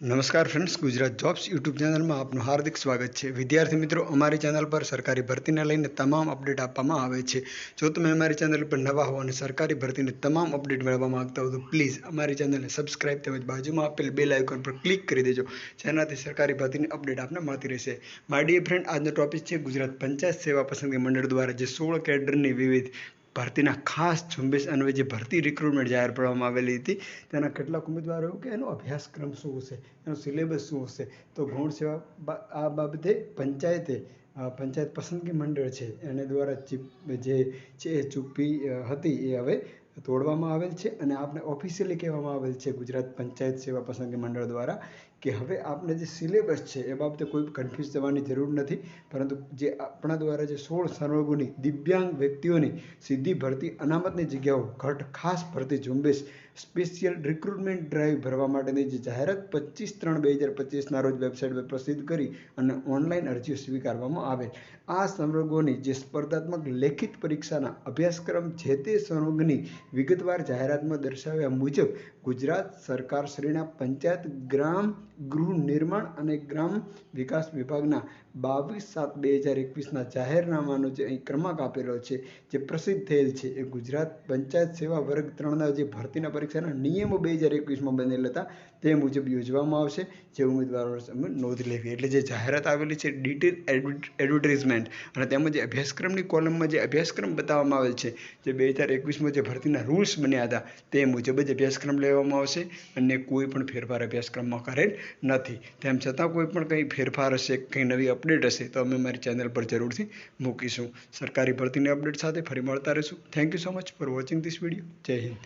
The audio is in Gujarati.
નમસ્કાર ફ્રેન્ડ્સ, ગુજરાત જોબ્સ યુટ્યુબ ચેનલમાં આપનું હાર્દિક સ્વાગત છે। વિદ્યાર્થી મિત્રો, અમારી ચેનલ પર સરકારી ભરતીને લઈને તમામ અપડેટ આપવામાં આવે છે। જો તમે અમારી ચેનલ પર નવા હો અને સરકારી ભરતીની તમામ અપડેટ મેળવવા માંગતા હો તો પ્લીઝ અમારી ચેનલને સબસ્ક્રાઇબ તેમજ બાજુમાં આપેલ બેલ આઇકોન પર ક્લિક કરી દેજો, જેનાથી સરકારી ભરતીની અપડેટ આપને મળતી રહેશે। માય ડિયર ફ્રેન્ડ, આજનો ટોપિક છે ગુજરાત પંચાયત સેવા પસંદગી મંડળ દ્વારા જે 16 કેડરની વિવિધ ભરતીના ખાસ ઝુંબેશ અન્વયે જે ભરતી રિક્રુટમેન્ટ જાહેર કરવામાં આવેલી હતી તેના કેટલાક ઉમેદવારો કે એનો અભ્યાસક્રમ શું હશે, એનો સિલેબસ શું હશે, તો ગૌણ સેવા આ બાબતે પંચાયત પસંદગી મંડળ છે એને દ્વારા જે છે ચૂપી હતી એ હવે તોડવામાં આવેલ છે અને આપને ઓફિશિયલી કહેવામાં આવેલ છે ગુજરાત પંચાયત સેવા પસંદગી મંડળ દ્વારા કે હવે આપને જે સિલેબસ છે એ બાબતે કોઈ કન્ફ્યુઝ થવાની જરૂર નથી, પરંતુ જે આપણા દ્વારા જે 16 સર્વગુણી દિવ્યાંગ વ્યક્તિઓની સીધી ભરતી અનામતની જગ્યાઓ ઘટ ખાસ ભરતી ઝુંબેશ સ્પેશિયલ રિક્રુટમેન્ટ ડ્રાઈવ ભરવા માટેની જે જાહેરાત 25/3/2025ના રોજ વેબસાઇટ પર પ્રસિદ્ધ કરી અને ઓનલાઈન અરજીઓ સ્વીકારવામાં આવેલ। આ સંવર્ગોની જે સ્પર્ધાત્મક લેખિત પરીક્ષાના અભ્યાસક્રમ જે તે સંવર્ગની વિગતવાર જાહેરાતમાં દર્શાવ્યા મુજબ ગુજરાત સરકારશ્રીના પંચાયત ગ્રામ ગૃહ નિર્માણ અને ગ્રામ વિકાસ વિભાગના 22/7/2021ના જાહેરનામાનો જે અહીં ક્રમાંક આપેલો છે જે પ્રસિદ્ધ થયેલ છે એ ગુજરાત પંચાયત સેવા વર્ગ 3ના જે ભરતીના પરીક્ષાના નિયમો 2021માં બનેલ હતા તે મુજબ યોજવામાં આવશે। જે ઉમેદવારો નોંધ લેવી, એટલે જે જાહેરાત આવેલી છે ડિટેલ એડવર્ટાઇઝમેન્ટ અને તેમજ જે અભ્યાસક્રમની કોલમમાં જે અભ્યાસક્રમ બતાવવામાં આવેલ છે જે 2021માં જે ભરતીના રૂલ્સ બન્યા હતા તે મુજબ જ અભ્યાસક્રમ લેવામાં આવશે અને કોઈ પણ ફેરફાર અભ્યાસક્રમમાં કરેલ નથી। તેમ છતાં કોઈ પણ કંઈ ફેરફાર હશે, કંઈ નવી અપડેટ હશે તો અમે મારી ચેનલ પર જરૂરથી મૂકીશું। સરકારી ભરતીની અપડેટ સાથે ફરી મળતા રહીશું। Thank you so much for watching this video. જય હિન્દ।